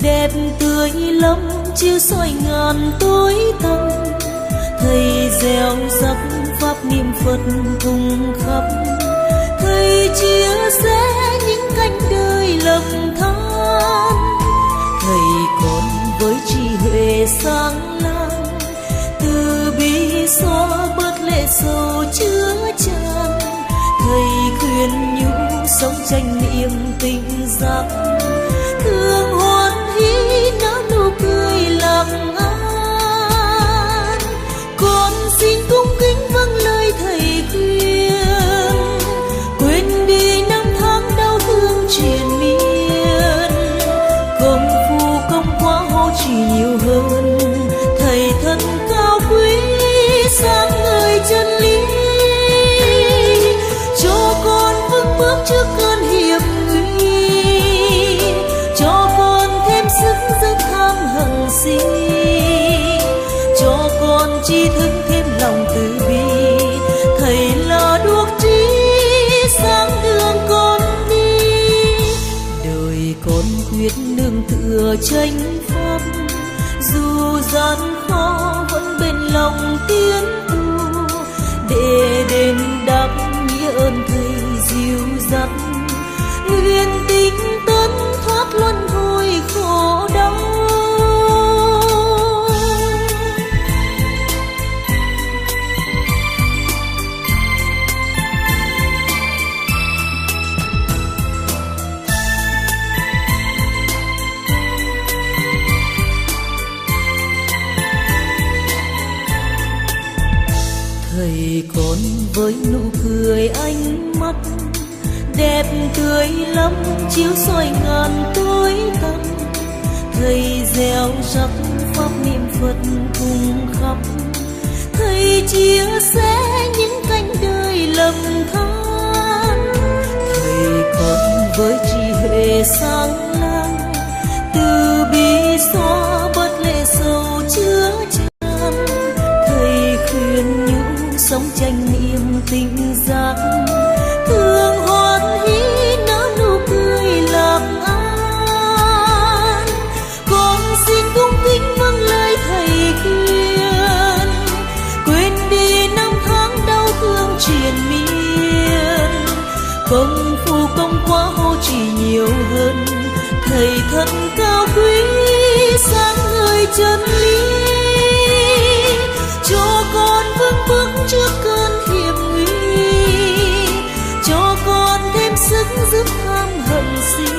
đẹp tươi lắm chiếu soi ngàn tối tăm. Thầy gieo rắc pháp niệm Phật cùng khắp, thầy chia sẻ những cánh đời lầm than. Thầy con với trí huệ sáng láng, từ bi xóa bớt lệ sầu chứa chan. Thầy khuyên nhủ sống chánh niệm tỉnh giác, thương hoan hỷ nở nụ cười lạc an. Con xin cung kính vâng lời thầy khuyên, quên đi năm tháng đau thương triền miên. Công phu công quá hô chỉ nhiều hơn, thầy thân cao quý sáng ngời chân lý. Cho con vững bước trước cơn hiểm nguy, cho con thêm sức dứt tham hận si, cho con tri thức thêm lòng từ bi. Thầy là đuốc trí sáng đường con đi, đời con quyết nương tựa chánh pháp. Dù gian khó vẫn bên lòng tiến tu, để đền đáp nghĩa ơn thầy dìu dắt. Nguyện tinh tấn thoát luân hồi khổ đau. Thầy con với nụ cười ánh mắt đẹp tươi lắm chiếu soi ngàn tối tăm. Thầy gieo rắc pháp niệm Phật cùng khắp, thầy chia sẻ những cánh đời lầm than. Thầy con với trí huệ sáng láng, từ bi xóa bớt lệ sầu chứa chan. Thầy khuyên nhủ sống chánh niệm tỉnh giác, thương hoan hỷ nở nụ cười lạc an. Con xin cung kính vâng lời thầy khuyên, quên đi năm tháng đau thương triền miên. Công phu công quá hô chỉ nhiều hơn, thầy thân cao quý sáng ngời chân lý. Cho con vững bước trước cơn hiểm nguy, cho con thêm sức dứt tham hận si,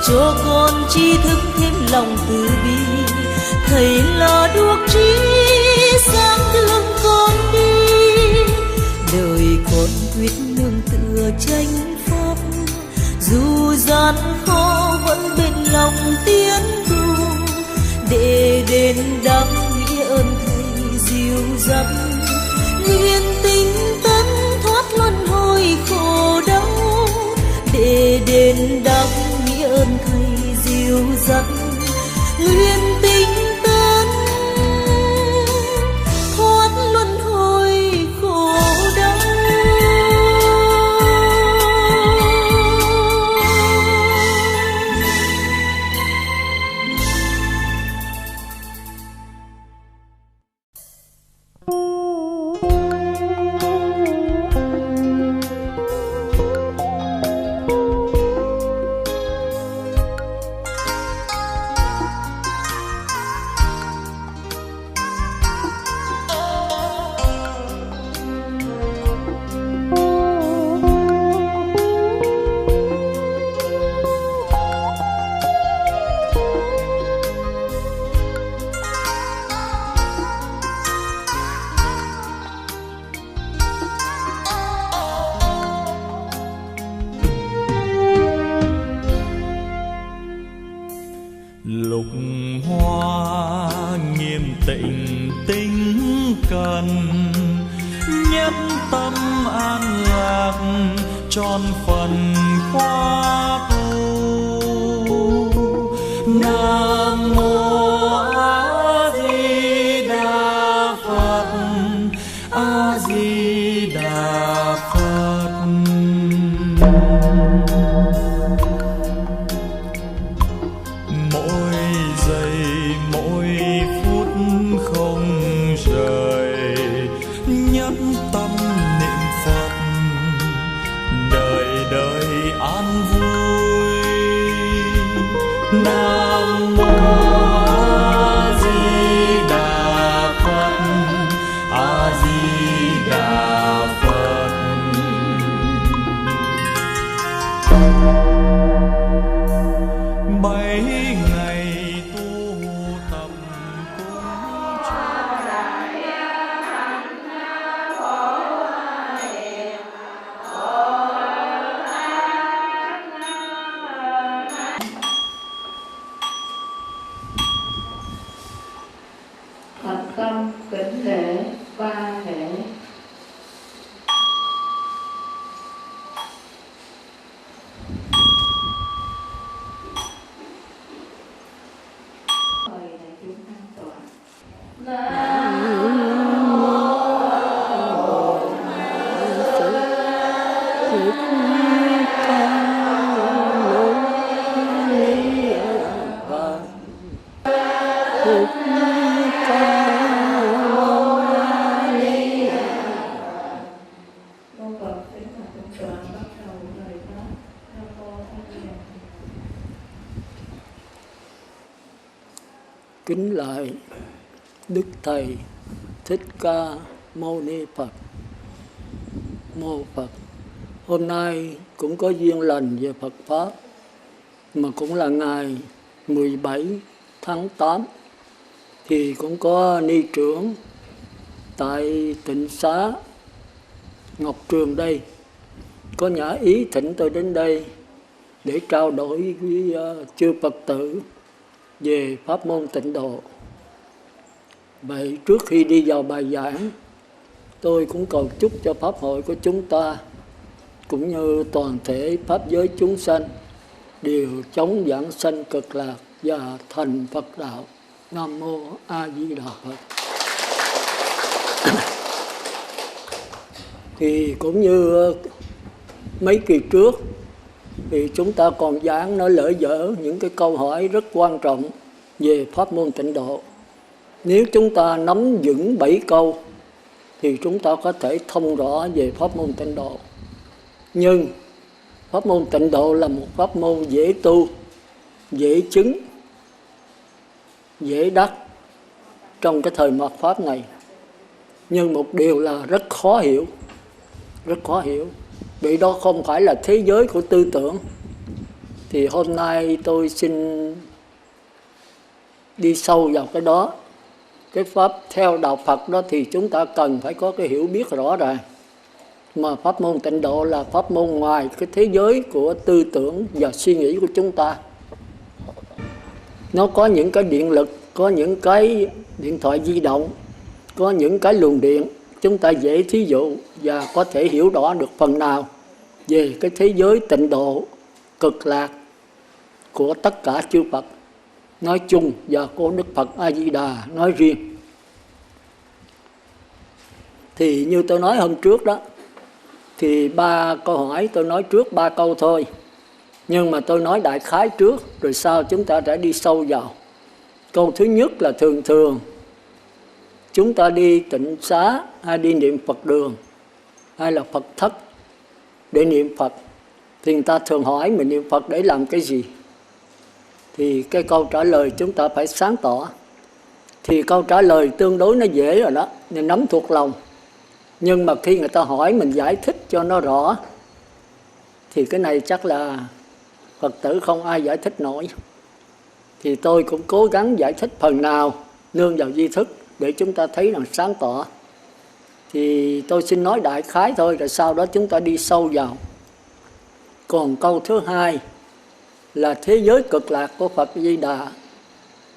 cho con tri thức thêm lòng từ bi. Thầy là đuốc trí sáng đường con đi, đời con quyết nương tựa chánh pháp. Dù gian khó vẫn bên lòng tiến tu, để đền đáp nghĩa ơn thầy dìu dắt. Nguyện tinh tấn thoát luân hồi khổ đau, để đền đáp nghĩa ơn thầy dìu dắt. Nguyện tinh tấn thoát luân hồi khổ đau. Lục hoa nghiêm tịnh tinh cần, nhất tâm an lạc tròn phần khoa tu. Nam mô A Di Đà Phật, A Di Đà Phật. Nam mô A Di Đà Phật. A Di Đà Phật. Bảy ngày tu tập cúng Thật tâm kính lễ ba lễ. Mời đại chúng an toàn. Mô Phật tính là chúng toàn bắt đầu lời Pháp. Nam mô A Di Đà Phật. Kính lại Đức Thầy Thích Ca Mâu Ni Phật. Mô Phật. Hôm nay cũng có duyên lành về Phật Pháp, mà cũng là ngày 17 tháng 8, thì cũng có ni trưởng tại Tịnh Xá Ngọc Trường đây có nhã ý thỉnh tôi đến đây để trao đổi với chư Phật tử về pháp môn tịnh độ. Vậy trước khi đi vào bài giảng, tôi cũng cầu chúc cho pháp hội của chúng ta cũng như toàn thể pháp giới chúng sanh đều chống vãng sanh cực lạc và thành Phật đạo. Nam mô A Di Đà Phật. Thì cũng như mấy kỳ trước thì chúng ta còn giảng nói lỡ dở những cái câu hỏi rất quan trọng về pháp môn tịnh độ. Nếu chúng ta nắm vững 7 câu thì chúng ta có thể thông rõ về pháp môn tịnh độ. Nhưng pháp môn tịnh độ là một pháp môn dễ tu, dễ chứng, dễ đắc trong cái thời mạt pháp này. Nhưng một điều là rất khó hiểu, rất khó hiểu. Vì đó không phải là thế giới của tư tưởng. Thì hôm nay tôi xin đi sâu vào cái đó. Cái pháp theo đạo Phật đó thì chúng ta cần phải có cái hiểu biết rõ ràng. Mà pháp môn tịnh độ là pháp môn ngoài cái thế giới của tư tưởng và suy nghĩ của chúng ta. Nó có những cái điện lực, có những cái điện thoại di động, có những cái luồng điện chúng ta dễ thí dụ và có thể hiểu rõ được phần nào về cái thế giới tịnh độ cực lạc của tất cả chư Phật nói chung và của Đức Phật A Di Đà nói riêng. Thì như tôi nói hôm trước đó, thì 3 câu hỏi tôi nói trước 3 câu thôi, nhưng mà tôi nói đại khái trước rồi sau chúng ta sẽ đi sâu vào. Câu thứ nhất là thường thường chúng ta đi tịnh xá hay đi niệm Phật đường hay là Phật thất để niệm Phật thì người ta thường hỏi mình niệm Phật để làm cái gì. Thì cái câu trả lời chúng ta phải sáng tỏ. Thì câu trả lời tương đối nó dễ rồi đó, nên nắm thuộc lòng. Nhưng mà khi người ta hỏi mình giải thích cho nó rõ thì cái này chắc là Phật tử không ai giải thích nổi. Thì tôi cũng cố gắng giải thích phần nào nương vào di thức để chúng ta thấy rằng sáng tỏ. Thì tôi xin nói đại khái thôi, rồi sau đó chúng ta đi sâu vào. Còn câu thứ hai là thế giới cực lạc của Phật Di Đà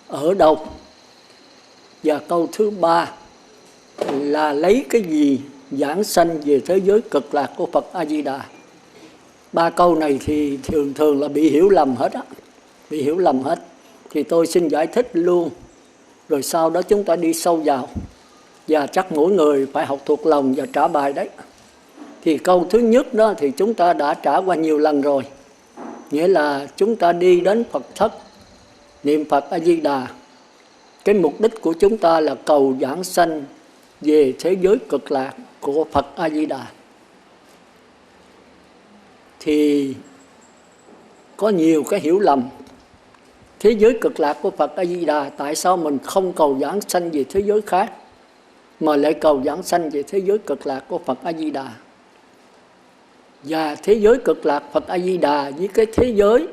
ở đâu? Và câu thứ ba là lấy cái gì giảng sanh về thế giới cực lạc của Phật A Di Đà. 3 câu này thì thường thường là bị hiểu lầm hết á, bị hiểu lầm hết. Thì tôi xin giải thích luôn, rồi sau đó chúng ta đi sâu vào. Và chắc mỗi người phải học thuộc lòng và trả bài đấy. Thì câu thứ nhất đó thì chúng ta đã trả qua nhiều lần rồi. Nghĩa là chúng ta đi đến Phật thất, niệm Phật A Di Đà. Cái mục đích của chúng ta là cầu giảng sanh về thế giới cực lạc của Phật A Di Đà. Thì có nhiều cái hiểu lầm. thế giới cực lạc của Phật A Di Đà, tại sao mình không cầu giảng sanh về thế giới khác mà lại cầu giảng sanh về thế giới cực lạc của Phật A Di Đà? Và thế giới cực lạc Phật A Di Đà với cái thế giới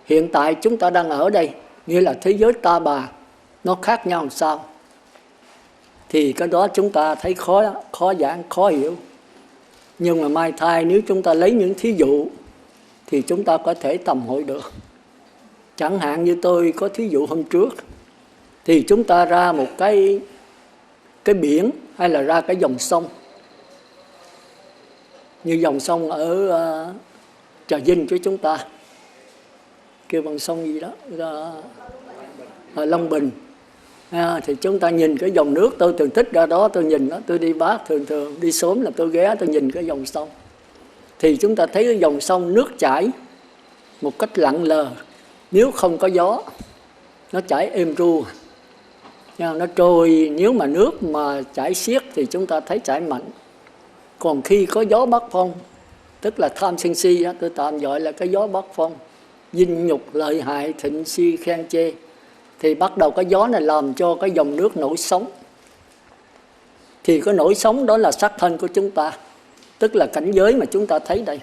hiện tại chúng ta đang ở đây, nghĩa là thế giới Ta Bà, nó khác nhau làm sao? Thì cái đó chúng ta thấy khó giảng, khó hiểu. Nhưng mà mai thai nếu chúng ta lấy những thí dụ thì chúng ta có thể tầm hội được. Chẳng hạn như tôi có thí dụ hôm trước, thì chúng ta ra một cái biển hay là ra cái dòng sông, như dòng sông ở Trà Vinh của chúng ta, kêu bằng sông gì đó, ở Long Bình. Thì chúng ta nhìn cái dòng nước, tôi thường thích ra đó tôi nhìn đó, tôi đi Bát thường đi sớm là tôi ghé tôi nhìn cái dòng sông. Thì chúng ta thấy cái dòng sông nước chảy một cách lặng lờ, nếu không có gió nó chảy êm ru, nó trôi. Nếu mà nước mà chảy xiết thì chúng ta thấy chảy mạnh. Còn khi có gió bắc phong, tức là tham sân si, tôi tạm gọi là cái gió bắc phong, dinh nhục lợi hại thịnh si khen chê, thì bắt đầu cái gió này làm cho cái dòng nước nổi sóng. Thì cái nổi sóng đó là sắc thân của chúng ta, tức là cảnh giới mà chúng ta thấy đây.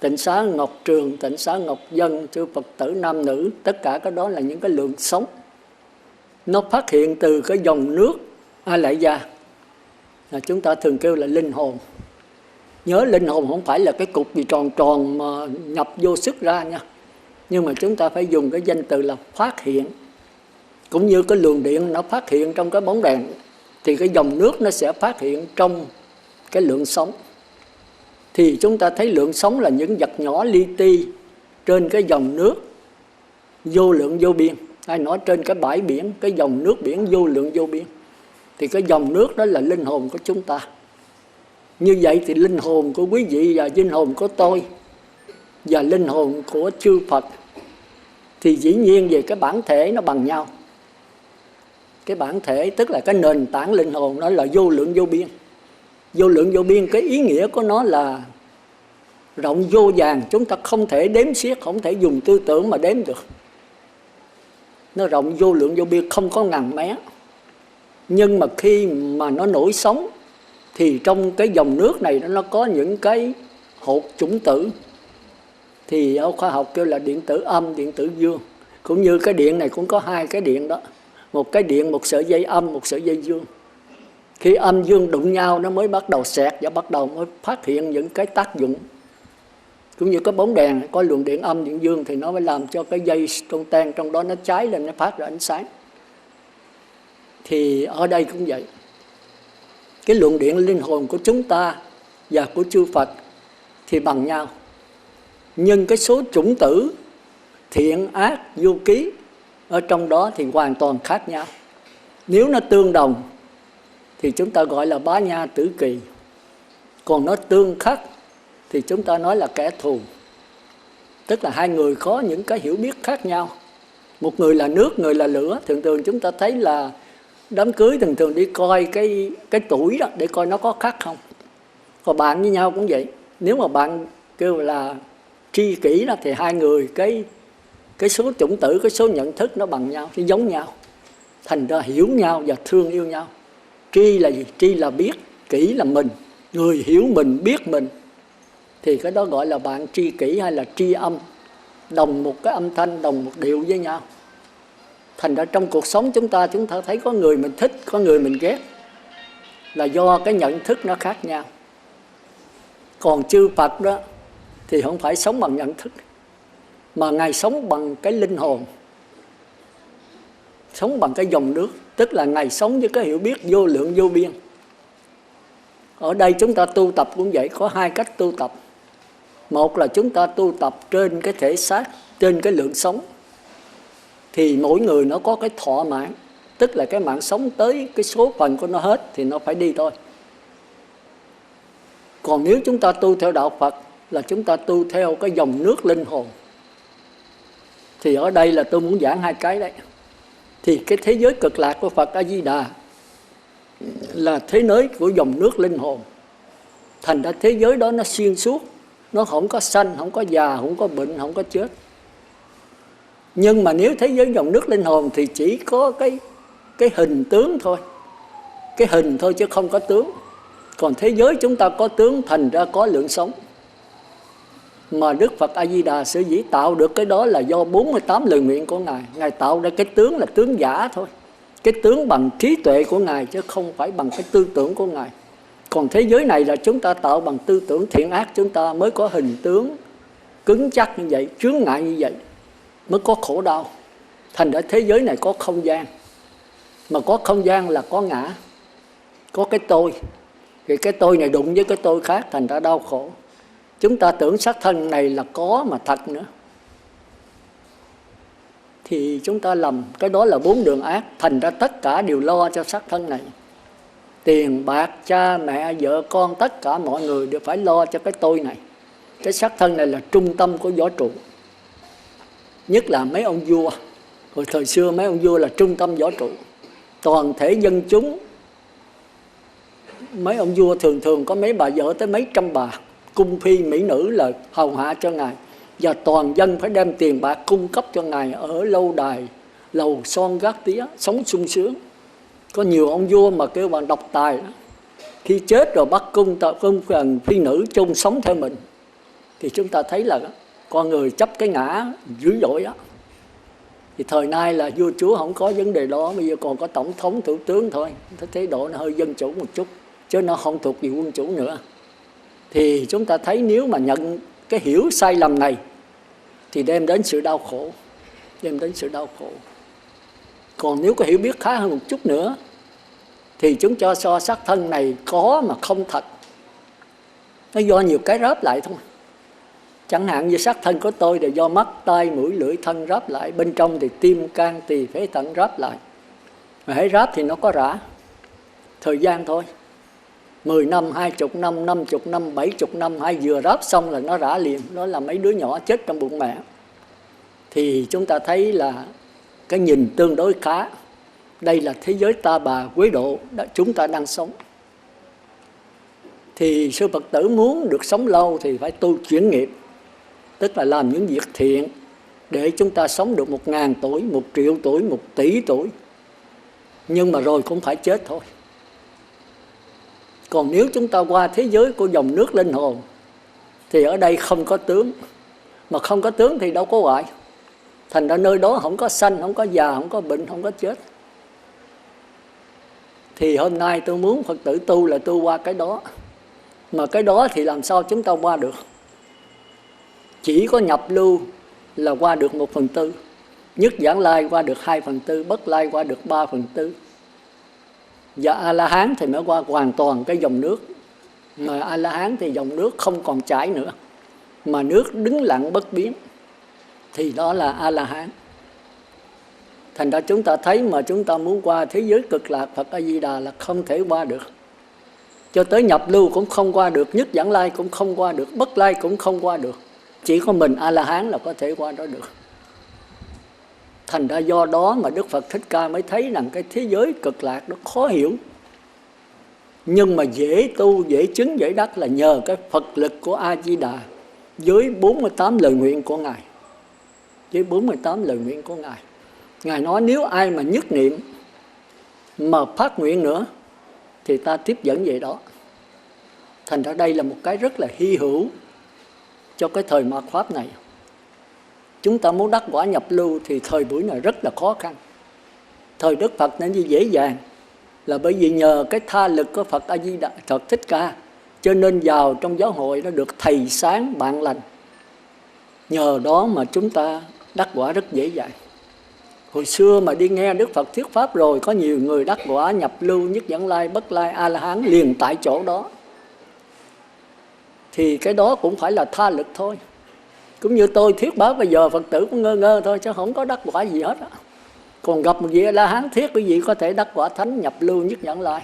Tịnh xá Ngọc Trường, tịnh xá Ngọc Dân, chư Phật tử nam nữ, tất cả cái đó là những cái lượng sống. Nó phát hiện từ cái dòng nước A Lại Gia, là chúng ta thường kêu là linh hồn. Nhớ linh hồn không phải là cái cục gì tròn tròn mà nhập vô sức ra nha. Nhưng mà chúng ta phải dùng cái danh từ là phát hiện. Cũng như cái luồng điện nó phát hiện trong cái bóng đèn, thì cái dòng nước nó sẽ phát hiện trong cái lượng sóng. Thì chúng ta thấy lượng sóng là những vật nhỏ li ti trên cái dòng nước vô lượng vô biên. Hay nói trên cái bãi biển, cái dòng nước biển vô lượng vô biên. Thì cái dòng nước đó là linh hồn của chúng ta. Như vậy thì linh hồn của quý vị và linh hồn của tôi và linh hồn của chư Phật thì dĩ nhiên về cái bản thể nó bằng nhau. Cái bản thể tức là cái nền tảng linh hồn đó là vô lượng vô biên. Vô lượng vô biên, cái ý nghĩa của nó là rộng vô vàn, chúng ta không thể đếm xiết, không thể dùng tư tưởng mà đếm được. Nó rộng vô lượng vô biên, không có ngần mé. Nhưng mà khi mà nó nổi sóng thì trong cái dòng nước này nó có những cái hột chủng tử. Thì ở khoa học kêu là điện tử âm, điện tử dương. Cũng như cái điện này cũng có hai cái điện đó. Một cái điện, một sợi dây âm, một sợi dây dương. Khi âm dương đụng nhau nó mới bắt đầu xẹt và bắt đầu mới phát hiện những cái tác dụng. Cũng như cái bóng đèn có luồng điện âm, điện dương thì nó mới làm cho cái dây trong tan trong đó nó cháy lên, nó phát ra ánh sáng. Thì ở đây cũng vậy. Cái luồng điện linh hồn của chúng ta và của chư Phật thì bằng nhau. Nhưng cái số chủng tử thiện, ác, vô ký ở trong đó thì hoàn toàn khác nhau. Nếu nó tương đồng thì chúng ta gọi là bá nha tử kỳ. Còn nó tương khắc thì chúng ta nói là kẻ thù. Tức là hai người có những cái hiểu biết khác nhau. Một người là nước, người là lửa. Thường chúng ta thấy là đám cưới thường đi coi cái tuổi đó để coi nó có khác không. Còn bạn với nhau cũng vậy. Nếu mà bạn kêu là tri kỷ đó thì hai người cái số chủng tử, cái số nhận thức nó bằng nhau, nó giống nhau. Thành ra hiểu nhau và thương yêu nhau. Tri là gì? Tri là biết, kỷ là mình. Người hiểu mình, biết mình. Thì cái đó gọi là bạn tri kỷ hay là tri âm. Đồng một cái âm thanh, đồng một điệu với nhau. Thành ra trong cuộc sống chúng ta thấy có người mình thích, có người mình ghét. Là do cái nhận thức nó khác nhau. Còn chư Phật đó thì không phải sống bằng nhận thức, mà Ngài sống bằng cái linh hồn, sống bằng cái dòng nước. Tức là Ngài sống với cái hiểu biết vô lượng vô biên. Ở đây chúng ta tu tập cũng vậy, có hai cách tu tập. Một là chúng ta tu tập trên cái thể xác, trên cái lượng sống. Thì mỗi người nó có cái thọ mạng, tức là cái mạng sống tới cái số phần của nó hết thì nó phải đi thôi. Còn nếu chúng ta tu theo đạo Phật là chúng ta tu theo cái dòng nước linh hồn. Thì ở đây là tôi muốn giảng hai cái đấy. Thì cái thế giới cực lạc của Phật A Di Đà là thế giới của dòng nước linh hồn. Thành ra thế giới đó nó xuyên suốt, nó không có sanh, không có già, không có bệnh, không có chết. Nhưng mà nếu thế giới dòng nước linh hồn thì chỉ có cái hình tướng thôi, cái hình thôi chứ không có tướng. Còn thế giới chúng ta có tướng, thành ra có lượng sống. Mà Đức Phật A Di Đà sở dĩ tạo được cái đó là do 48 lời nguyện của Ngài. Ngài tạo ra cái tướng là tướng giả thôi, cái tướng bằng trí tuệ của Ngài chứ không phải bằng cái tư tưởng của Ngài. Còn thế giới này là chúng ta tạo bằng tư tưởng thiện ác, chúng ta mới có hình tướng cứng chắc như vậy, chướng ngại như vậy, mới có khổ đau. Thành ra thế giới này có không gian, mà có không gian là có ngã, có cái tôi. Thì cái tôi này đụng với cái tôi khác, thành ra đau khổ. Chúng ta tưởng xác thân này là có mà thật nữa, thì chúng ta lầm. Cái đó là 4 đường ác. Thành ra tất cả đều lo cho xác thân này. Tiền bạc, cha mẹ, vợ con, tất cả mọi người đều phải lo cho cái tôi này. Cái xác thân này là trung tâm của võ trụ. Nhất là mấy ông vua. Hồi thời xưa mấy ông vua là trung tâm võ trụ. Toàn thể dân chúng, mấy ông vua thường thường có mấy bà vợ tới mấy trăm bà, cung phi mỹ nữ là hầu hạ cho Ngài. Và toàn dân phải đem tiền bạc cung cấp cho Ngài ở lâu đài, lầu son gác tía, sống sung sướng. Có nhiều ông vua mà kêu bằng độc tài, khi chết rồi bắt cung phi nữ chung sống theo mình. Thì chúng ta thấy là con người chấp cái ngã dữ dội đó. Thì thời nay là vua chúa không có vấn đề đó, bây giờ còn có tổng thống, thủ tướng thôi. Thế độ nó hơi dân chủ một chút, chứ nó không thuộc về quân chủ nữa. Thì chúng ta thấy nếu mà nhận cái hiểu sai lầm này thì đem đến sự đau khổ, đem đến sự đau khổ. Còn nếu có hiểu biết khá hơn một chút nữa thì chúng cho xác thân này có mà không thật. Nó do nhiều cái ráp lại thôi. Chẳng hạn như xác thân của tôi là do mắt, tai, mũi, lưỡi, thân ráp lại. Bên trong thì tim, can, tỳ, phế, thận ráp lại. Mà hãy ráp thì nó có rã. Thời gian thôi, 10 năm, 20 năm, 50 năm, 70 năm, hay vừa ráp xong là nó rã liền. Đó là mấy đứa nhỏ chết trong bụng mẹ. Thì chúng ta thấy là cái nhìn tương đối khá. Đây là thế giới ta bà quế độ chúng ta đang sống. Thì sư Phật tử muốn được sống lâu thì phải tu chuyển nghiệp, tức là làm những việc thiện để chúng ta sống được 1000 tuổi, 1 triệu tuổi, 1 tỷ tuổi. Nhưng mà rồi cũng phải chết thôi. Còn nếu chúng ta qua thế giới của dòng nước linh hồn thì ở đây không có tướng. Mà không có tướng thì đâu có hoại. Thành ra nơi đó không có sanh, không có già, không có bệnh, không có chết. Thì hôm nay tôi muốn Phật tử tu là tu qua cái đó. Mà cái đó thì làm sao chúng ta qua được? Chỉ có nhập lưu là qua được 1/4. Nhất giảng lai qua được 2/4, bất lai qua được 3/4. Và A-la-hán thì mới qua hoàn toàn cái dòng nước. Mà A-la-hán thì dòng nước không còn chảy nữa, mà nước đứng lặng bất biến. Thì đó là A-la-hán. Thành ra chúng ta thấy mà chúng ta muốn qua thế giới cực lạc Phật A-di-đà là không thể qua được. Cho tới nhập lưu cũng không qua được, nhất giảng lai cũng không qua được, bất lai cũng không qua được. Chỉ có mình A-la-hán là có thể qua đó được. Thành ra do đó mà Đức Phật Thích Ca mới thấy rằng cái thế giới cực lạc nó khó hiểu. Nhưng mà dễ tu, dễ chứng, dễ đắc là nhờ cái Phật lực của A-di-đà với 48 lời nguyện của Ngài. Với 48 lời nguyện của Ngài. Ngài nói nếu ai mà nhất niệm mà phát nguyện nữa thì ta tiếp dẫn về đó. Thành ra đây là một cái rất là hy hữu cho cái thời mạt Pháp này. Chúng ta muốn đắc quả nhập lưu thì thời buổi này rất là khó khăn. Thời Đức Phật nên như dễ dàng là bởi vì nhờ cái tha lực của Phật A-di-đà, Phật Thích Ca, cho nên vào trong giáo hội nó được thầy sáng bạn lành. Nhờ đó mà chúng ta đắc quả rất dễ dàng. Hồi xưa mà đi nghe Đức Phật thuyết pháp rồi, có nhiều người đắc quả nhập lưu, nhất giảng lai, bất lai, A-la-hán liền tại chỗ đó. Thì cái đó cũng phải là tha lực thôi. Cũng như tôi thuyết báo bây giờ Phật tử cũng ngơ ngơ thôi, chứ không có đắc quả gì hết. Còn gặp một vị A-la-hán thuyết, quý vị có thể đắc quả thánh nhập lưu, nhất giảng lai.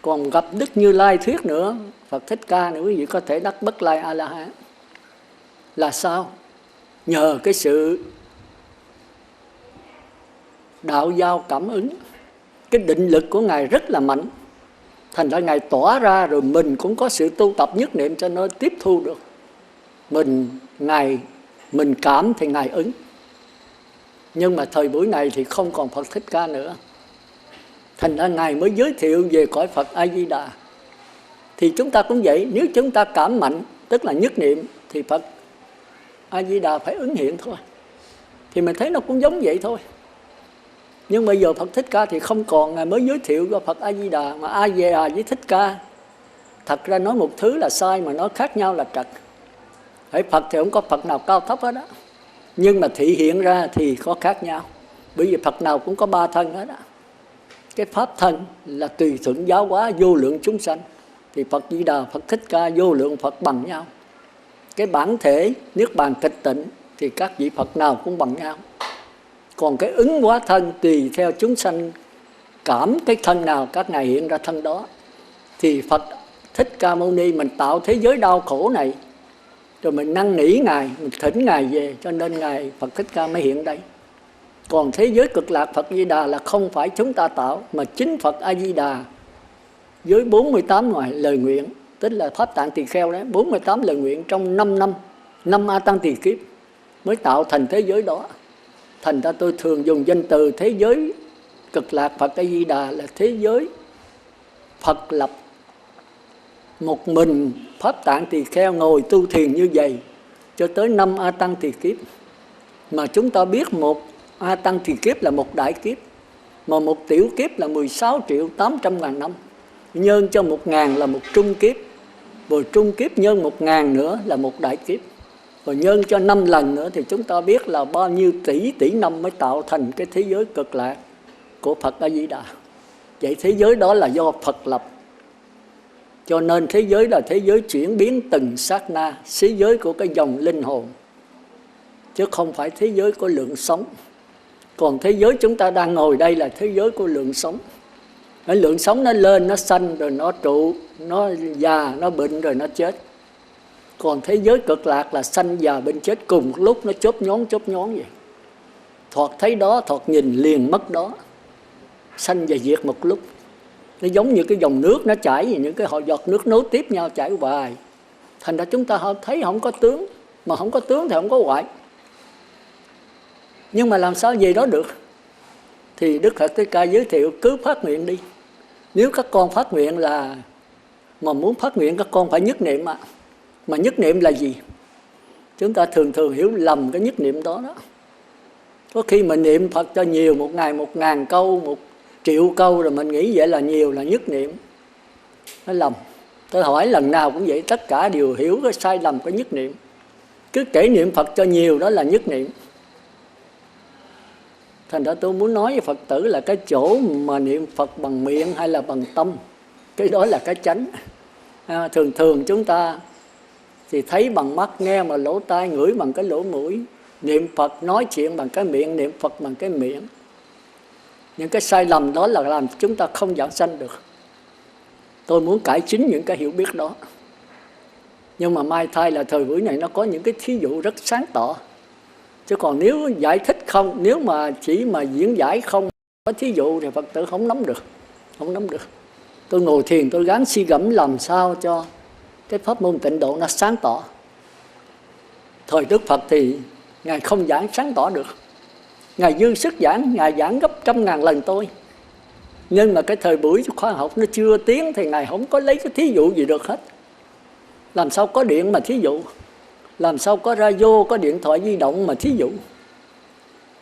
Còn gặp Đức Như Lai thuyết nữa, Phật Thích Ca nữa, quý vị có thể đắc bất lai A-la-hán. Là sao? Nhờ cái sự đạo giao cảm ứng, cái định lực của Ngài rất là mạnh. Thành ra Ngài tỏa ra rồi mình cũng có sự tu tập nhất niệm cho nó tiếp thu được. Mình cảm thì Ngài ứng. Nhưng mà thời buổi này thì không còn Phật Thích Ca nữa. Thành ra Ngài mới giới thiệu về cõi Phật A-di-đà. Thì chúng ta cũng vậy, nếu chúng ta cảm mạnh, tức là nhất niệm, thì Phật A-di-đà phải ứng hiện thôi. Thì mình thấy nó cũng giống vậy thôi. Nhưng bây giờ Phật Thích Ca thì không còn, Ngài mới giới thiệu cho Phật A-di-đà. Mà A-di-đà với Thích Ca, thật ra nói một thứ là sai, mà nói khác nhau là trật. Phải Phật thì không có Phật nào cao thấp hết đó. Nhưng mà thị hiện ra thì có khác nhau. Bởi vì Phật nào cũng có 3 thân hết đó. Cái pháp thân là tùy thuận giáo hóa vô lượng chúng sanh. Thì Phật Di Đà, Phật Thích Ca vô lượng Phật bằng nhau. Cái bản thể niết bàn tịch tịnh thì các vị Phật nào cũng bằng nhau. Còn cái ứng hóa thân tùy theo chúng sanh cảm cái thân nào các ngài hiện ra thân đó. Thì Phật Thích Ca Mâu Ni mình tạo thế giới đau khổ này, rồi mình năn nỉ Ngài, mình thỉnh Ngài về, cho nên Ngài Phật Thích Ca mới hiện đây. Còn thế giới cực lạc Phật Di Đà là không phải chúng ta tạo, mà chính Phật A Di Đà với 48 ngoài lời nguyện, tức là Pháp Tạng Tỳ Kheo đấy, 48 lời nguyện trong 5 năm, 5 A Tăng Tỳ Kiếp mới tạo thành thế giới đó. Thành ra tôi thường dùng danh từ thế giới cực lạc Phật A Di Đà là thế giới Phật lập. Một mình Pháp Tạng Tỳ Kheo ngồi tu thiền như vậy cho tới 5 A Tăng Tỳ Kiếp. Mà chúng ta biết một A Tăng Tỳ Kiếp là một đại kiếp, mà một tiểu kiếp là 16.800.000 năm. Nhân cho 1.000 là một trung kiếp, rồi trung kiếp nhân 1.000 nữa là một đại kiếp, rồi nhân cho 5 lần nữa thì chúng ta biết là bao nhiêu tỷ năm mới tạo thành cái thế giới cực lạc của Phật A Di Đà. Vậy thế giới đó là do Phật lập. Cho nên thế giới là thế giới chuyển biến từng sát na, thế giới của cái dòng linh hồn, chứ không phải thế giới của lượng sống. Còn thế giới chúng ta đang ngồi đây là thế giới của lượng sống. Cái lượng sống nó lên, nó sanh, rồi nó trụ, nó già, nó bệnh, rồi nó chết. Còn thế giới cực lạc là sanh, già, bệnh, chết cùng một lúc, nó chớp nhón vậy. Thoạt thấy đó, thoạt nhìn liền mất đó. Sanh và diệt một lúc. Nó giống như cái dòng nước nó chảy, những cái họ giọt nước nối tiếp nhau chảy hoài. Thành ra chúng ta thấy không có tướng, mà không có tướng thì không có hoại. Nhưng mà làm sao về đó được? Thì Đức Phật Thích Ca giới thiệu cứ phát nguyện đi. Nếu các con phát nguyện là, mà muốn phát nguyện các con phải nhất niệm ạ. Mà nhất niệm là gì? Chúng ta thường hiểu lầm cái nhất niệm đó đó. Có khi mình niệm Phật cho nhiều, một ngày 1.000 câu, 1 triệu câu, rồi mình nghĩ vậy là nhiều, là nhất niệm. Nó lầm. Tôi hỏi lần nào cũng vậy, tất cả đều hiểu cái sai lầm của nhất niệm. Cứ kể niệm Phật cho nhiều đó là nhất niệm. Thành ra tôi muốn nói với Phật tử là cái chỗ mà niệm Phật bằng miệng hay là bằng tâm, cái đó là cái chánh. Thường chúng ta thì thấy bằng mắt, nghe bằng lỗ tai, ngửi bằng cái lỗ mũi. Niệm Phật nói chuyện bằng cái miệng, niệm Phật bằng cái miệng. Những cái sai lầm đó là làm chúng ta không giảng sanh được. Tôi muốn cải chính những cái hiểu biết đó. Nhưng mà may thay là thời buổi này nó có những cái thí dụ rất sáng tỏ. Chứ còn nếu giải thích không, nếu mà chỉ mà diễn giải không có thí dụ thì Phật tử không nắm được. Không nắm được. Tôi ngồi thiền tôi gắng suy gẫm làm sao cho cái pháp môn tịnh độ nó sáng tỏ. Thời Đức Phật thì Ngài không giảng sáng tỏ được. Ngài dư sức giảng, Ngài giảng gấp 100.000 lần tôi. Nhưng mà cái thời buổi khoa học nó chưa tiến thì Ngài không có lấy cái thí dụ gì được hết. Làm sao có điện mà thí dụ? Làm sao có radio, có điện thoại di động mà thí dụ?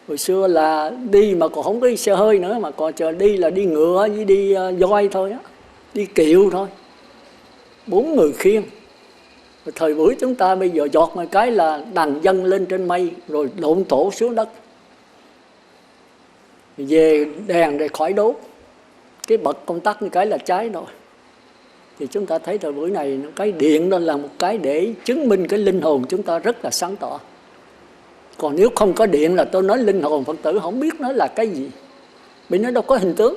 Hồi xưa là đi mà còn không có đi xe hơi nữa, mà còn chờ đi là đi ngựa với đi voi thôi á, đi kiệu thôi. 4 người khiêng. Rồi thời buổi chúng ta bây giờ giọt một cái là đàn dâng lên trên mây, rồi độn tổ xuống đất. Về đèn rồi khỏi đốt, cái bật công tắc một cái là cháy rồi. Thì chúng ta thấy thời buổi này cái điện đó là một cái để chứng minh cái linh hồn chúng ta rất là sáng tỏ. Còn nếu không có điện là tôi nói linh hồn Phật tử không biết nó là cái gì, vì nó đâu có hình tướng.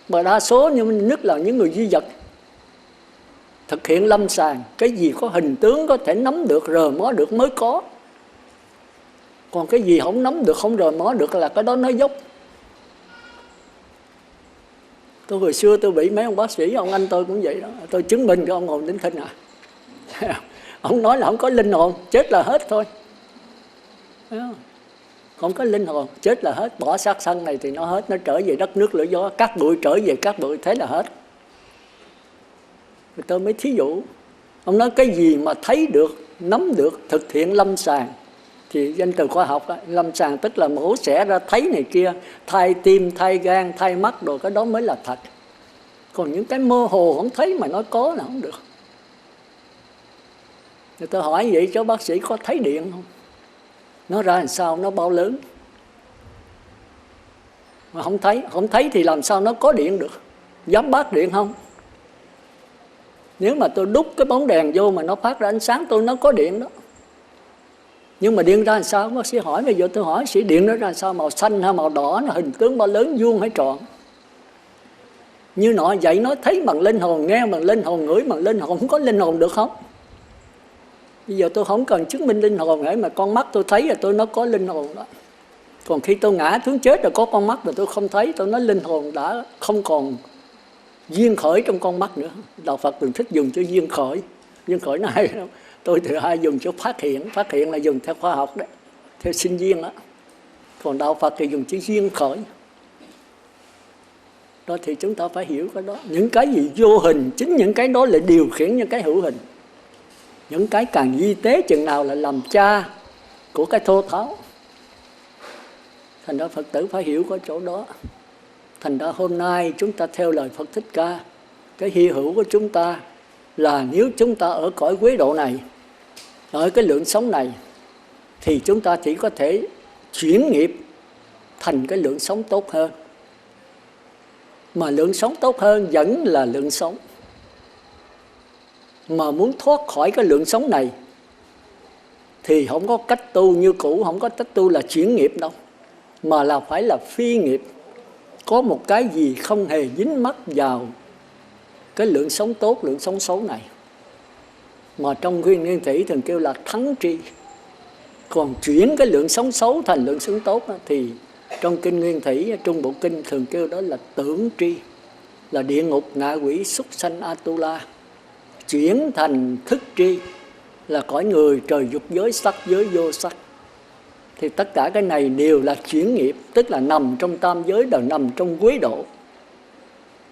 Mà đa số nhưng nhất là những người duy vật thực hiện lâm sàng, cái gì có hình tướng có thể nắm được, rờ mó được mới có. Còn cái gì không nắm được, không rờ mó được là cái đó nói dốc. Tôi hồi xưa tôi bị mấy ông bác sĩ, ông anh tôi cũng vậy đó. Tôi chứng minh cho ông hồn đến thinh Ông nói là không có linh hồn, chết là hết thôi. không có linh hồn, chết là hết. Bỏ xác thân này thì nó hết, nó trở về đất nước lửa gió, cát bụi trở về cát bụi, thế là hết. Rồi tôi mới thí dụ, ông nói cái gì mà thấy được, nắm được, thực hiện lâm sàng, thì danh từ khoa học đó, lâm sàng tức là mổ xẻ ra thấy này kia, thay tim, thay gan, thay mắt, rồi cái đó mới là thật. Còn những cái mơ hồ không thấy mà nói có là không được. Người ta hỏi vậy cho bác sĩ có thấy điện không? Nó ra làm sao, nó bao lớn. Mà không thấy thì làm sao nó có điện được? Dám bác điện không? Nếu mà tôi đút cái bóng đèn vô mà nó phát ra ánh sáng, nó có điện đó. Nhưng mà điện ra làm sao? Bác sĩ hỏi, bây giờ tôi hỏi sĩ điện nó ra sao? Màu xanh hay màu đỏ, nó hình tướng bao lớn, vuông hay tròn? Như nọ vậy, nó thấy bằng linh hồn, nghe bằng linh hồn, ngửi bằng linh hồn, không có linh hồn được không? Bây giờ tôi không cần chứng minh linh hồn, hễ mà con mắt tôi thấy là nó có linh hồn đó. Còn khi tôi ngã xuống chết rồi có con mắt mà tôi không thấy, tôi nói linh hồn đã không còn duyên khởi trong con mắt nữa. Đạo Phật thường thích dùng chữ duyên khởi. Duyên khởi nó hay lắm. Tôi thì hay dùng chữ phát hiện. Phát hiện là dùng theo khoa học đấy, theo sinh viên đó. Còn Đạo Phật thì dùng chữ duyên khởi. Đó thì chúng ta phải hiểu cái đó. Những cái gì vô hình, chính những cái đó lại điều khiển những cái hữu hình. Những cái càng vi tế chừng nào là làm cha của cái thô tháo. Thành ra Phật tử phải hiểu cái chỗ đó. Thành ra hôm nay chúng ta theo lời Phật Thích Ca, cái hy hữu của chúng ta là nếu chúng ta ở cõi quế độ này, ở cái lượng sống này, thì chúng ta chỉ có thể chuyển nghiệp thành cái lượng sống tốt hơn. Mà lượng sống tốt hơn vẫn là lượng sống. Mà muốn thoát khỏi cái lượng sống này thì không có cách tu như cũ, không có cách tu là chuyển nghiệp đâu, mà là phải là phi nghiệp. Có một cái gì không hề dính mắc vào cái lượng sống tốt, lượng sống xấu này. Mà trong Nguyên Thủy thường kêu là thắng tri. Còn chuyển cái lượng sống xấu thành lượng sống tốt thì trong Kinh Nguyên Thủy, Trung Bộ Kinh thường kêu đó là tưởng tri, là địa ngục, ngạ quỷ, súc sanh, Atula. Chuyển thành thức tri là cõi người, trời dục giới, sắc giới, vô sắc. Thì tất cả cái này đều là chuyển nghiệp, tức là nằm trong tam giới, đều nằm trong quế độ.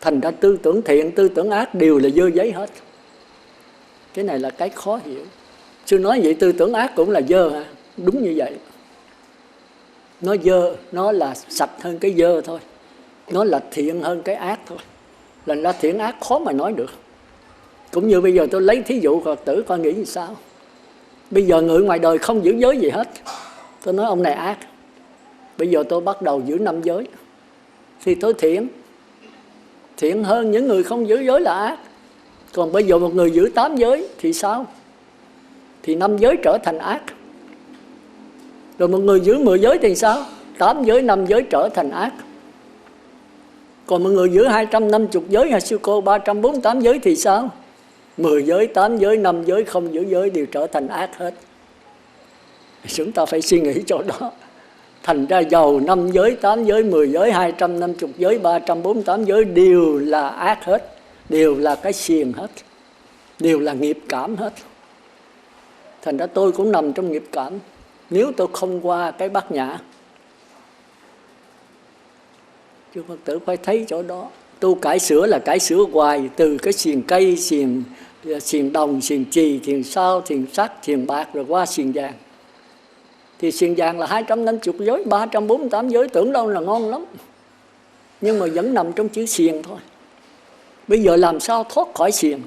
Thành ra tư tưởng thiện, tư tưởng ác đều là dơ giấy hết. Cái này là cái khó hiểu. Chứ nói vậy tư tưởng ác cũng là dơ hả? Đúng như vậy. Nó dơ, nó là sạch hơn cái dơ thôi. Nó là thiện hơn cái ác thôi. Lần ra thiện ác khó mà nói được. Cũng như bây giờ tôi lấy thí dụ Phật tử coi nghĩ như sao. Bây giờ người ngoài đời không giữ giới gì hết, tôi nói ông này ác. Bây giờ tôi bắt đầu giữ 5 giới thì tôi thiện. Thiện hơn những người không giữ giới là ác. Còn bây giờ một người giữ 8 giới thì sao? Thì 5 giới trở thành ác. Rồi một người giữ 10 giới thì sao? 8 giới, 5 giới trở thành ác. Còn một người giữ 250 giới hay sư cô 348 giới thì sao? 10 giới, 8 giới, 5 giới, không giữ giới đều trở thành ác hết. Chúng ta phải suy nghĩ chỗ đó. Thành ra giàu 5 giới, 8 giới, 10 giới, 250 giới, 348 giới đều là ác hết. Đều là cái xiềng hết. Đều là nghiệp cảm hết. Thành ra tôi cũng nằm trong nghiệp cảm. Nếu tôi không qua cái bát nhã. Chứ Phật tử phải thấy chỗ đó. Tu cải sửa là cải sửa hoài. Từ cái xiềng cây, xiềng đồng, xiềng chì, xiềng sao, xiềng sắt, xiềng bạc rồi qua xiềng vàng. Thì xiềng vàng là 250 giới, 348 giới, tưởng đâu là ngon lắm. Nhưng mà vẫn nằm trong chữ xiềng thôi. Bây giờ làm sao thoát khỏi xiềng?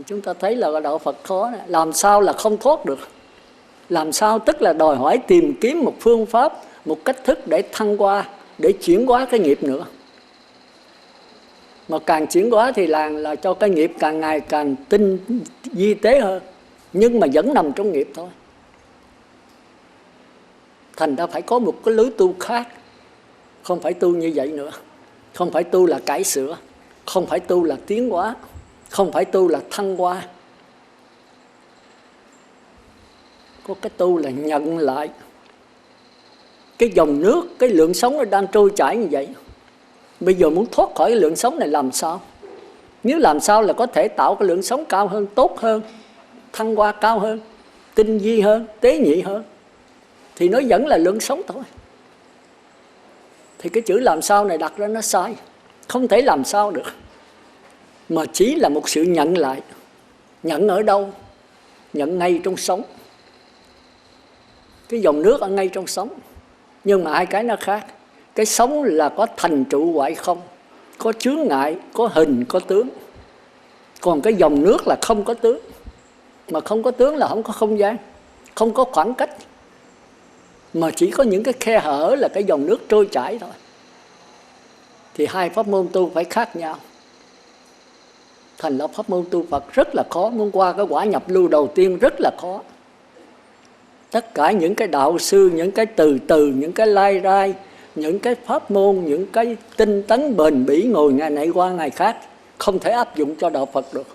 Chúng ta thấy là đạo Phật khó này. Làm sao là không thoát được? Làm sao tức là đòi hỏi tìm kiếm một phương pháp, một cách thức để thăng qua, để chuyển hóa cái nghiệp nữa. Mà càng chuyển hóa thì là cho cái nghiệp càng ngày càng tinh vi tế hơn. Nhưng mà vẫn nằm trong nghiệp thôi. Thành ra phải có một cái lối tu khác. Không phải tu như vậy nữa. Không phải tu là cải sửa. Không phải tu là tiến hóa. Không phải tu là thăng hoa. Có cái tu là nhận lại cái dòng nước, cái lượng sống nó đang trôi chảy như vậy. Bây giờ muốn thoát khỏi cái lượng sống này làm sao? Nếu làm sao là có thể tạo cái lượng sống cao hơn, tốt hơn, thăng hoa cao hơn, tinh vi hơn, tế nhị hơn. thì nó vẫn là lượng sống thôi. Thì cái chữ làm sao này đặt ra nó sai, không thể làm sao được, mà chỉ là một sự nhận lại. Nhận ở đâu? Nhận ngay trong sống. Cái dòng nước ở ngay trong sống, nhưng mà hai cái nó khác. Cái sống là có thành trụ hoại không, có chướng ngại, có hình, có tướng. Còn cái dòng nước là không có tướng. Mà không có tướng là không có không gian, không có khoảng cách, mà chỉ có những cái khe hở là cái dòng nước trôi chảy thôi. Thì hai pháp môn tu phải khác nhau. Thành lập pháp môn tu Phật rất là khó. Muốn qua cái quả nhập lưu đầu tiên rất là khó. Tất cả những cái đạo sư, những cái từ từ, những cái lai rai, những cái pháp môn, những cái tinh tấn bền bỉ ngồi ngày này qua ngày khác, không thể áp dụng cho đạo Phật được,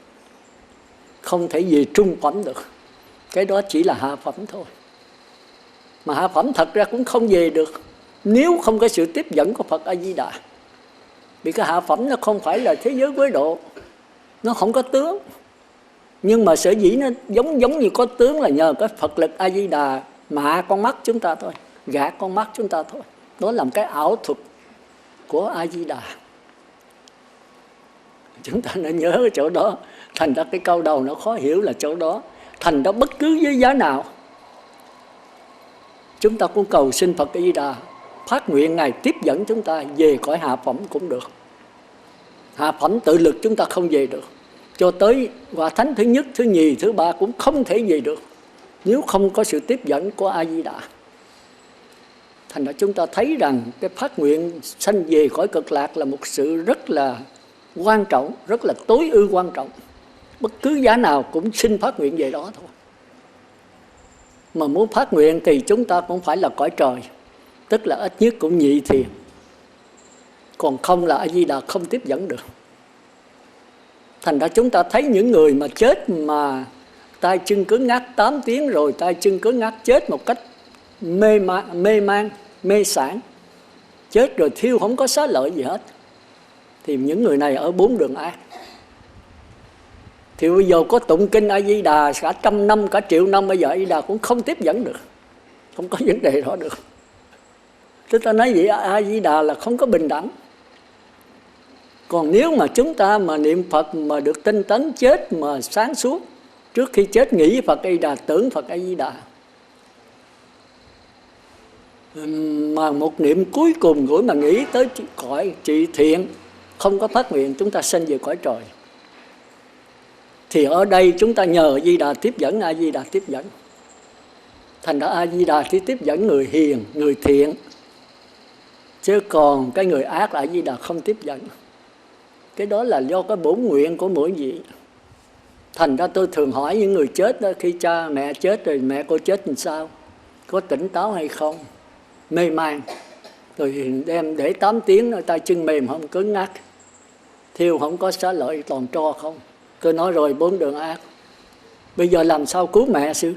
không thể về trung phẩm được. Cái đó chỉ là hạ phẩm thôi. Mà hạ phẩm thật ra cũng không về được nếu không có sự tiếp dẫn của Phật A Di Đà. Vì cái hạ phẩm nó không phải là thế giới quế độ, nó không có tướng. Nhưng mà sở dĩ nó giống như có tướng là nhờ cái Phật lực A Di Đà mạ con mắt chúng ta thôi, gạt con mắt chúng ta thôi. Đó là một cái ảo thuật của A Di Đà. Chúng ta nên nhớ cái chỗ đó. Thành ra cái câu đầu nó khó hiểu là chỗ đó. Thành ra bất cứ với giá nào chúng ta cũng cầu xin Phật A Di Đà phát nguyện Ngài tiếp dẫn chúng ta về cõi hạ phẩm cũng được. Hạ phẩm tự lực chúng ta không về được, cho tới quả thánh thứ nhất, thứ nhì, thứ ba cũng không thể về được nếu không có sự tiếp dẫn của A Di Đà. Thành ra chúng ta thấy rằng cái phát nguyện sanh về cõi cực lạc là một sự rất là quan trọng, rất là tối ưu quan trọng. Bất cứ giá nào cũng xin phát nguyện về đó thôi. Mà muốn phát nguyện thì chúng ta cũng phải là cõi trời, tức là ít nhất cũng nhị thiền. Còn không là A Di Đà không tiếp dẫn được. Thành ra chúng ta thấy những người mà chết mà tay chân cứng ngắc 8 tiếng rồi tay chân cứng ngắc, chết một cách mê man, mê sản, chết rồi thiêu không có xá lợi gì hết, thì những người này ở 4 đường ác. Thì bây giờ có tụng kinh A Di Đà cả 100 năm, cả 1.000 năm, bây giờ A Di Đà cũng không tiếp dẫn được, không có vấn đề đó được. Chúng ta nói vậy, A Di Đà là không có bình đẳng. Còn nếu mà chúng ta mà niệm Phật mà được tinh tấn, chết mà sáng suốt, trước khi chết nghĩ Phật A Di Đà, tưởng Phật A Di Đà, mà một niệm cuối cùng gửi mà nghĩ tới cõi trị thiện, không có phát nguyện, chúng ta sanh về cõi trời. Thì ở đây chúng ta nhờ A Di Đà tiếp dẫn, A Di Đà tiếp dẫn. Thành ra A Di Đà chỉ tiếp dẫn người hiền, người thiện, chứ còn cái người ác là A Di Đà không tiếp dẫn. Cái đó là do cái bổn nguyện của mỗi vị. Thành ra tôi thường hỏi những người chết đó, khi cha mẹ chết rồi mẹ cô chết làm sao, có tỉnh táo hay không, mê man, rồi đem để 8 tiếng rồi tay chân mềm không, cứng ngắc, thiêu không có xá lợi, toàn tro không. Tôi nói rồi 4 đường ác. Bây giờ làm sao cứu mẹ sư?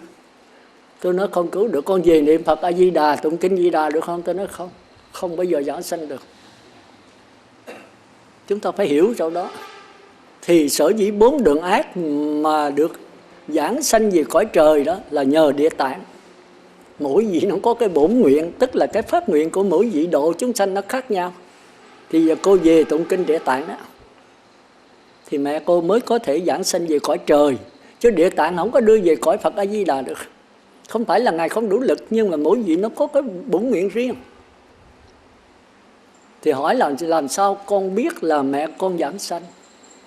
Tôi nói không cứu được. Con về niệm Phật A Di Đà, tụng kinh Di Đà được không? Tôi nói không, không bao giờ giảng sanh được. Chúng ta phải hiểu chỗ đó. Thì sở dĩ 4 đường ác mà được giảng sanh về cõi trời đó là nhờ Địa Tạng. Mỗi vị nó có cái bổn nguyện, tức là cái phát nguyện của mỗi vị độ chúng sanh nó khác nhau. Thì giờ cô về tụng kinh Địa Tạng đó, thì mẹ cô mới có thể giảng sanh về cõi trời. Chứ Địa Tạng không có đưa về cõi Phật A Di Đà được. Không phải là Ngài không đủ lực, nhưng mà mỗi vị nó có cái bổn nguyện riêng. Thì hỏi là làm sao con biết là mẹ con giảng sanh?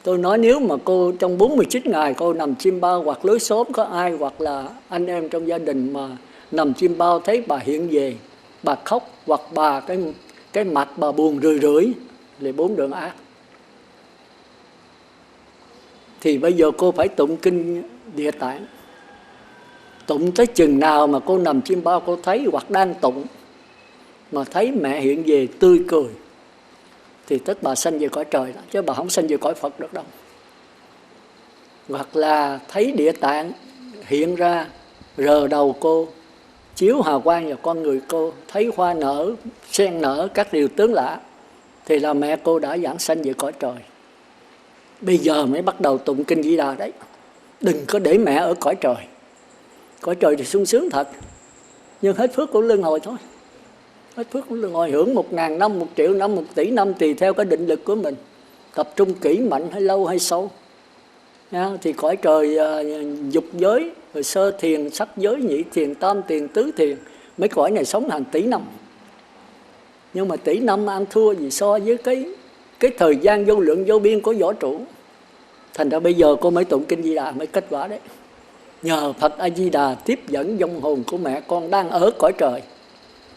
Tôi nói nếu mà cô trong 49 ngày cô nằm chim bao, hoặc lối xóm có ai, hoặc là anh em trong gia đình mà nằm chim bao thấy bà hiện về, bà khóc, hoặc bà cái mặt bà buồn rười rượi, là 4 đường ác. Thì bây giờ cô phải tụng kinh Địa Tạng. Tụng tới chừng nào mà cô nằm chim bao cô thấy, hoặc đang tụng mà thấy mẹ hiện về tươi cười, thì tức bà sanh về cõi trời đó, chứ bà không sanh về cõi Phật được đâu. Hoặc là thấy Địa Tạng hiện ra rờ đầu cô, chiếu hào quang vào con người cô, thấy hoa nở, sen nở, các điều tướng lạ, thì là mẹ cô đã giảng sanh về cõi trời. Bây giờ mới bắt đầu tụng kinh Di Đà đấy. Đừng có để mẹ ở cõi trời. Cõi trời thì sung sướng thật. Nhưng hết phước của luân hồi thôi. Hết phước của luân hồi, hưởng 1.000 năm, 1 triệu năm, 1 tỷ năm tùy theo cái định lực của mình. Tập trung kỹ mạnh hay lâu hay sâu. Thì cõi trời dục giới, rồi sơ thiền, sắc giới, nhị thiền, tam thiền, tứ thiền. Mấy cõi này sống hàng tỷ năm. Nhưng mà tỷ năm ăn thua gì so với cái thời gian vô lượng vô biên của võ trụ. Thành ra bây giờ cô mới tụng Kinh Di Đà mới kết quả đấy. Nhờ Phật A Di Đà tiếp dẫn vong hồn của mẹ con đang ở cõi trời,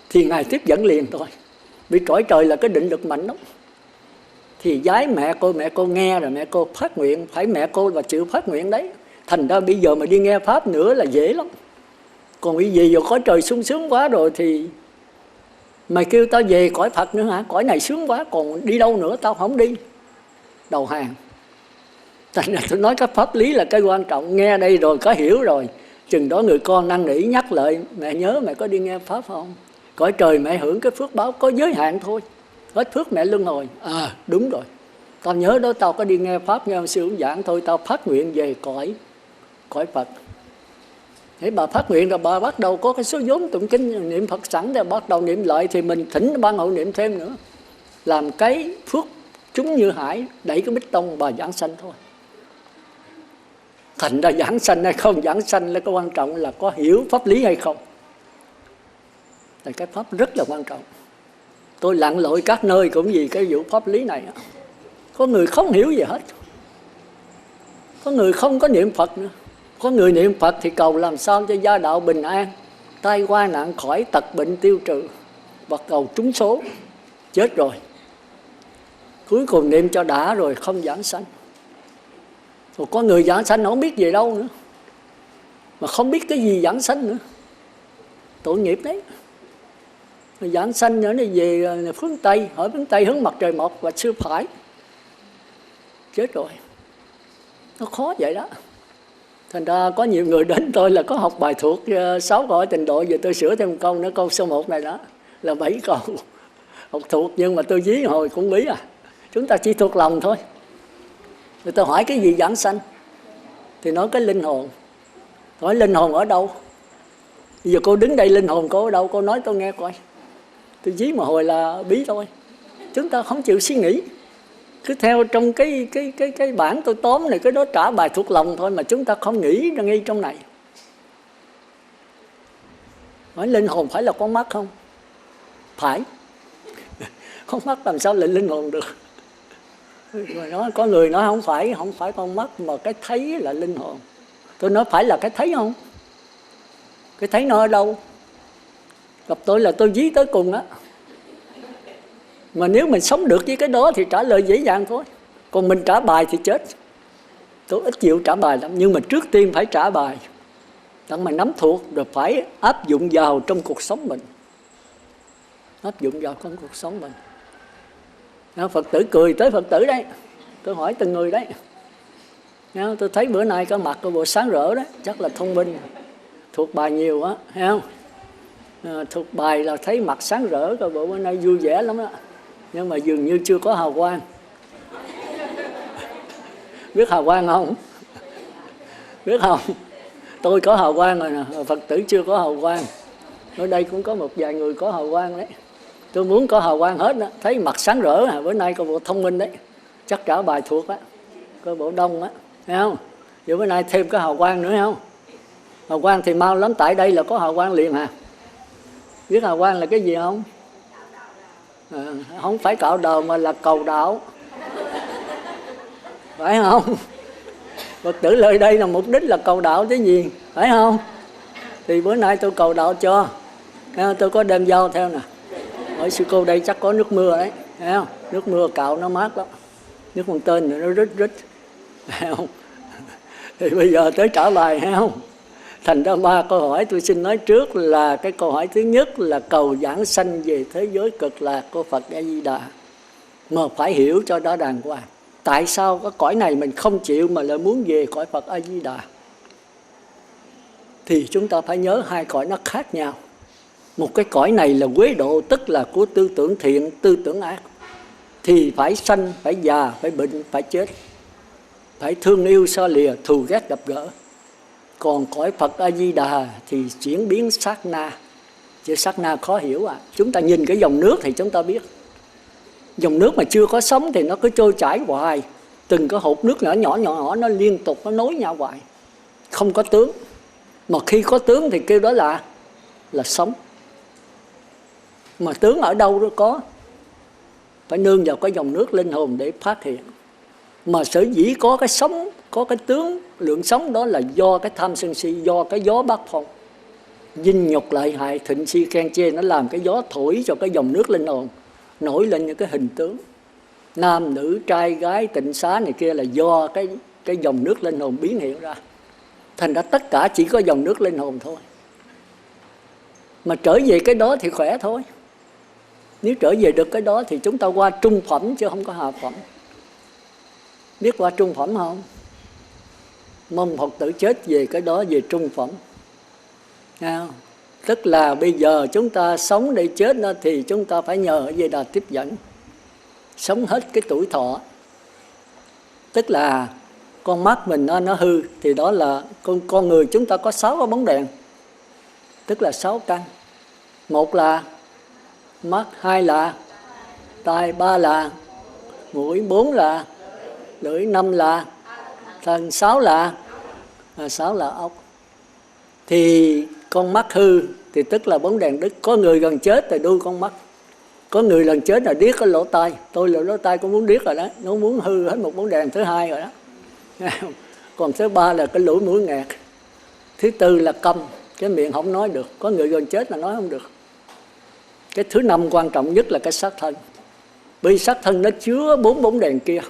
thì Ngài tiếp dẫn liền thôi. Vì cõi trời là cái định lực mạnh lắm. Thì giái mẹ cô nghe rồi mẹ cô phát nguyện, phải mẹ cô và chịu phát nguyện đấy. Thành ra bây giờ mà đi nghe Pháp nữa là dễ lắm. Còn vì gì giờ cõi trời sung sướng quá rồi thì mày kêu tao về cõi Phật nữa hả? Cõi này sướng quá, còn đi đâu nữa tao không đi. Đầu hàng. Thành ra tôi nói cái pháp lý là cái quan trọng. Nghe đây rồi có hiểu rồi, chừng đó người con năn nỉ nhắc lại, mẹ nhớ mẹ có đi nghe Pháp không? Cõi trời mẹ hưởng cái phước báo có giới hạn thôi, hết phước mẹ luân hồi. Đúng rồi, tao nhớ đó, tao có đi nghe Pháp, nghe ông sư hướng giảng thôi, tao phát nguyện về cõi Phật. Thế bà phát nguyện rồi bà bắt đầu có cái số vốn tụng kinh niệm Phật sẵn rồi bắt đầu niệm lại, thì mình thỉnh ban hậu niệm thêm nữa. Làm cái phước chúng như hải, đẩy cái bích tông bà giảng sanh thôi. Thành ra giảng sanh hay không giảng sanh là cái quan trọng là có hiểu pháp lý hay không. Là cái pháp rất là quan trọng. Tôi lặn lội các nơi cũng vì cái vụ pháp lý này. Có người không hiểu gì hết. Có người không có niệm Phật nữa. Có người niệm Phật thì cầu làm sao cho gia đạo bình an, tai qua nạn khỏi, tật bệnh tiêu trừ, và cầu trúng số. Chết rồi, cuối cùng niệm cho đã rồi không giảng sanh. Rồi có người giảng sanh không biết về đâu nữa, mà không biết cái gì giảng sanh nữa, tội nghiệp đấy. Rồi giảng sanh nữa này về phương Tây, hỏi phương Tây hướng mặt trời mọc và sư phải. Chết rồi, nó khó vậy đó. Thành ra có nhiều người đến tôi là có học bài thuộc 6 câu hỏi tịnh độ, giờ tôi sửa thêm một câu nữa, câu số 1 này đó là 7 câu học thuộc, nhưng mà tôi dí hồi cũng bí chúng ta chỉ thuộc lòng thôi. Người ta hỏi cái gì giảng sanh thì nói cái linh hồn. Hỏi linh hồn ở đâu? Bây giờ cô đứng đây, linh hồn cô ở đâu? Cô nói tôi nghe coi. Tôi dí mà hồi là bí thôi. Chúng ta không chịu suy nghĩ, cứ theo trong cái bản tôi tóm này, cái đó trả bài thuộc lòng thôi, mà chúng ta không nghĩ ra ngay trong này. Hỏi linh hồn phải là con mắt không? Phải. Con mắt làm sao lại linh hồn được? Rồi nói, có người nói không phải con mắt mà cái thấy là linh hồn. Tôi nói phải là cái thấy không? Cái thấy nó ở đâu? Gặp tôi là tôi dí tới cùng á. Mà nếu mình sống được với cái đó thì trả lời dễ dàng thôi. Còn mình trả bài thì chết. Tôi ít chịu trả bài lắm, nhưng mà trước tiên phải trả bài. Đặng mà nắm thuộc rồi phải áp dụng vào trong cuộc sống mình. Áp dụng vào trong cuộc sống mình. Phật tử cười tới Phật tử đấy. Tôi hỏi từng người đấy. Tôi thấy bữa nay có mặt của bộ sáng rỡ đấy, chắc là thông minh, thuộc bài nhiều á, thấy không? Thuộc bài là thấy mặt sáng rỡ, coi bộ bữa nay vui vẻ lắm á. Nhưng mà dường như chưa có hào quang. Biết hào quang không? Biết không? Tôi có hào quang rồi nè, Phật tử chưa có hào quang. Ở đây cũng có một vài người có hào quang đấy. Tôi muốn có hào quang hết đó. Thấy mặt sáng rỡ bữa nay có bộ thông minh đấy, chắc trả bài thuộc á, có bộ đông á, thấy không? Vậy bữa nay thêm cái hào quang nữa thấy không? Hào quang thì mau lắm, tại đây là có hào quang liền Biết hào quang là cái gì không? Không phải cạo đầu mà là cầu đạo, phải không? Phật tử lời đây là mục đích là cầu đạo chứ gì, phải không? Thì bữa nay tôi cầu đạo cho, tôi có đem dao theo nè. Hỏi sư cô đây chắc có nước mưa đấy, thấy không? Nước mưa cạo nó mát lắm, nước con tên rồi nó rít, thấy không? Thì bây giờ tới trả bài, thấy không? Thành ra 3 câu hỏi tôi xin nói trước là cái câu hỏi thứ nhất là cầu giảng sanh về thế giới cực lạc của Phật A Di Đà, mà phải hiểu cho đó đàng hoàng. Tại sao cái cõi này mình không chịu mà lại muốn về cõi Phật A Di Đà? Thì chúng ta phải nhớ hai cõi nó khác nhau. Một cái cõi này là quế độ, tức là của tư tưởng thiện, tư tưởng ác, thì phải sanh, phải già, phải bệnh, phải chết, phải thương yêu xa lìa, thù ghét gặp gỡ. Còn cõi Phật A Di Đà thì chuyển biến sát na, Chứ sát na khó hiểu à. Chúng ta nhìn cái dòng nước thì chúng ta biết. Dòng nước mà chưa có sóng thì nó cứ trôi chảy hoài. Từng cái hột nước nhỏ nhỏ nó liên tục nó nối nhau hoài, không có tướng. Mà khi có tướng thì kêu đó là sống. Mà tướng ở đâu đó có, phải nương vào cái dòng nước linh hồn để phát hiện. Mà sở dĩ có cái sống, có cái tướng lượng sống đó là do cái tham sân si, do cái gió bát phong. Dinh nhục lợi hại, thịnh si khen chê, nó làm cái gió thổi cho cái dòng nước linh hồn nổi lên những cái hình tướng. Nam nữ trai gái tịnh xá này kia là do cái dòng nước linh hồn biến hiện ra. Thành ra tất cả chỉ có dòng nước linh hồn thôi. Mà trở về cái đó thì khỏe thôi. Nếu trở về được cái đó thì chúng ta qua trung phẩm chứ không có hạ phẩm. Biết qua trung phẩm không? Mong Phật tử chết về cái đó, về trung phẩm. Tức là bây giờ chúng ta sống để chết đó, thì chúng ta phải nhờ Di Đà tiếp dẫn, sống hết cái tuổi thọ. Tức là con mắt mình nó hư, thì đó là con người chúng ta có 6 cái bóng đèn, tức là 6 căn. 1 là mắt, 2 là tai, 3 là mũi, 4 là lưỡi, 5 là thân, 6 là ốc. Thì con mắt hư thì tức là bóng đèn đứt. Có người gần chết thì đuôi con mắt, có người lần chết là điếc cái lỗ tai. Tôi là lỗ tai cũng muốn điếc rồi đó, nó muốn hư hết một bóng đèn thứ 2 rồi đó. Còn thứ 3 là cái lỗ mũi nghẹt. Thứ 4 là câm, cái miệng không nói được. Có người gần chết là nói không được. Cái thứ 5 quan trọng nhất là cái xác thân. Bởi xác thân nó chứa 4 bóng đèn kia.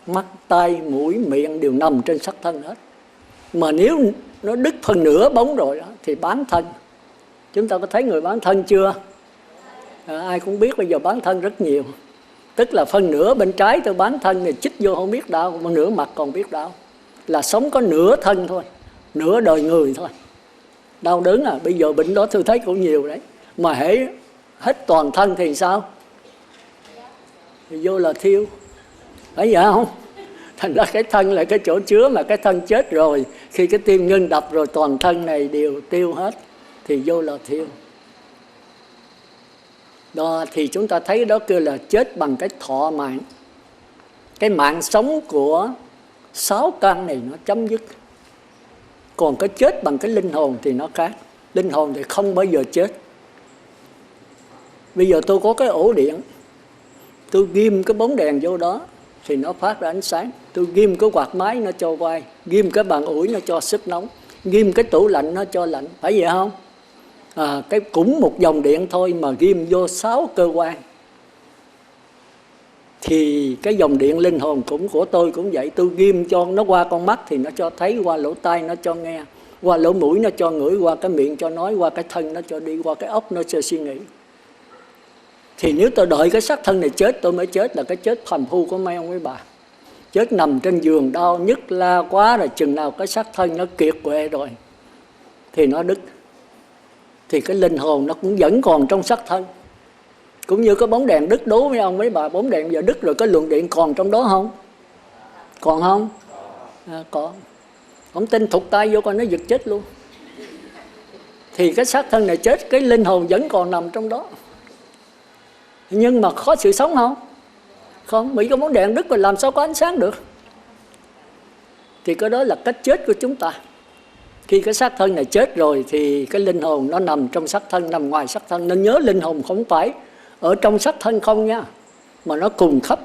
Mắt, tai, mũi, miệng đều nằm trên xác thân hết. Mà nếu nó đứt phần nửa bóng rồi đó, thì bán thân. Chúng ta có thấy người bán thân chưa? Ai cũng biết bây giờ bán thân rất nhiều. Tức là phần nửa bên trái tôi bán thân thì chích vô không biết đau, mà nửa mặt còn biết đau. Là sống có nửa thân thôi, nửa đời người thôi. Đau đớn à, bây giờ bệnh đó tôi thấy cũng nhiều đấy. Mà hễ hết toàn thân thì sao? Thì vô là thiêu. Phải vậy không? Thành ra cái thân là cái chỗ chứa, mà cái thân chết rồi, khi cái tim ngưng đập rồi toàn thân này đều tiêu hết, thì vô là thiêu. Đó, thì chúng ta thấy đó kêu là chết bằng cái thọ mạng. Cái mạng sống của 6 căn này nó chấm dứt. Còn cái chết bằng cái linh hồn thì nó khác. Linh hồn thì không bao giờ chết. Bây giờ tôi có cái ổ điện, tôi ghim cái bóng đèn vô đó thì nó phát ra ánh sáng. Tôi ghim cái quạt máy nó cho quay, ghim cái bàn ủi nó cho sức nóng, ghim cái tủ lạnh nó cho lạnh. Phải vậy không? Cái cũng một dòng điện thôi mà ghim vô 6 cơ quan. Thì cái dòng điện linh hồn cũng của tôi cũng vậy. Tôi ghim cho nó qua con mắt thì nó cho thấy, qua lỗ tai nó cho nghe, qua lỗ mũi nó cho ngửi, qua cái miệng cho nói, qua cái thân nó cho đi, qua cái óc nó cho suy nghĩ. Thì nếu tôi đợi cái xác thân này chết tôi mới chết, là cái chết phàm phu của mấy ông mấy bà. Chết nằm trên giường đau nhức la quá rồi, chừng nào cái xác thân nó kiệt quệ rồi thì nó đứt. Thì cái linh hồn nó cũng vẫn còn trong xác thân. Cũng như cái bóng đèn đứt đố mấy ông mấy bà, bóng đèn giờ đứt rồi cái luồng điện còn trong đó không? Còn không? Còn. Không tin thụt tay vô coi nó giật chết luôn. Thì cái xác thân này chết, cái linh hồn vẫn còn nằm trong đó. Nhưng mà có sự sống không? Không, bị cái bóng đèn đứt rồi làm sao có ánh sáng được. Thì cái đó là cách chết của chúng ta. Khi cái xác thân này chết rồi thì cái linh hồn nó nằm trong xác thân, nằm ngoài xác thân. Nên nhớ linh hồn không phải ở trong xác thân không nha, mà nó cùng khắp.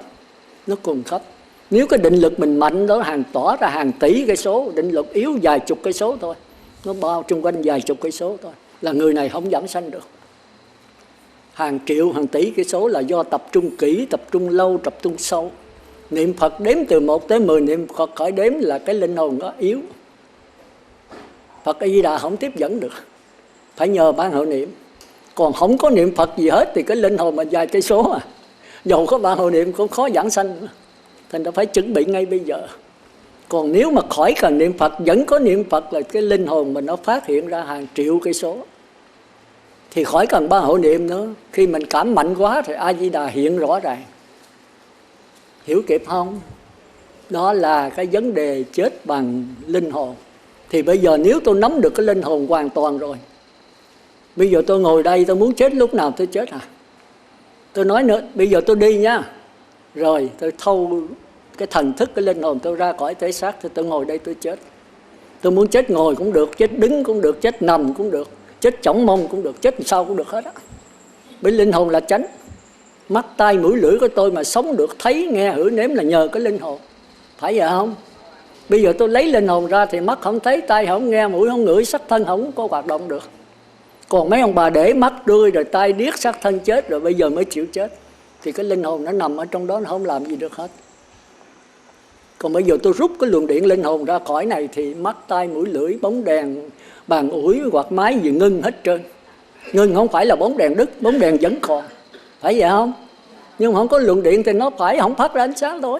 Nó cùng khắp. Nếu cái định lực mình mạnh đó, tỏa ra hàng tỷ cây số, định lực yếu vài chục cây số thôi, nó bao trung quanh vài chục cây số thôi, là người này không giảm sanh được. Hàng triệu, hàng tỷ cây số là do tập trung kỹ, tập trung lâu, tập trung sâu. Niệm Phật đếm từ 1 tới 10 niệm Phật khỏi đếm là cái linh hồn nó yếu. Phật A Di Đà không tiếp dẫn được, phải nhờ ban hộ niệm. Còn không có niệm Phật gì hết thì cái linh hồn mà vài cây số à, dầu có ban hộ niệm cũng khó giảng sanh. Thành ra phải chuẩn bị ngay bây giờ. Còn nếu mà khỏi cần niệm Phật, vẫn có niệm Phật là cái linh hồn mình nó phát hiện ra hàng triệu cây số, thì khỏi cần ban hộ niệm nữa. Khi mình cảm mạnh quá thì A Di Đà hiện rõ ràng. Hiểu kịp không? Đó là cái vấn đề chết bằng linh hồn. Thì bây giờ nếu tôi nắm được cái linh hồn hoàn toàn rồi, Bây giờ tôi ngồi đây tôi muốn chết lúc nào tôi chết à? Tôi nói nữa, bây giờ tôi đi nha. Rồi tôi thâu cái thần thức, cái linh hồn tôi ra khỏi thể xác, thì tôi ngồi đây tôi chết. Tôi muốn chết ngồi cũng được, chết đứng cũng được, chết nằm cũng được, chết chỏng mông cũng được, chết sao cũng được hết á. Bởi linh hồn là chánh. Mắt tai mũi lưỡi của tôi mà sống được, thấy nghe hửi nếm là nhờ cái linh hồn. Phải vậy không? Bây giờ tôi lấy linh hồn ra thì mắt không thấy, tai không nghe, mũi không ngửi, sắc thân không có hoạt động được. Còn mấy ông bà để mắt đuôi rồi tai điếc, sắc thân chết rồi bây giờ mới chịu chết, thì cái linh hồn nó nằm ở trong đó, nó không làm gì được hết. Còn bây giờ tôi rút cái luồng điện linh hồn ra khỏi này thì mắt tai mũi lưỡi, bóng đèn, bàn ủi, quạt máy gì ngưng hết trơn. Ngưng không phải là bóng đèn đứt, bóng đèn vẫn còn, phải vậy không? Nhưng mà không có luồng điện thì nó phải không phát ra ánh sáng thôi.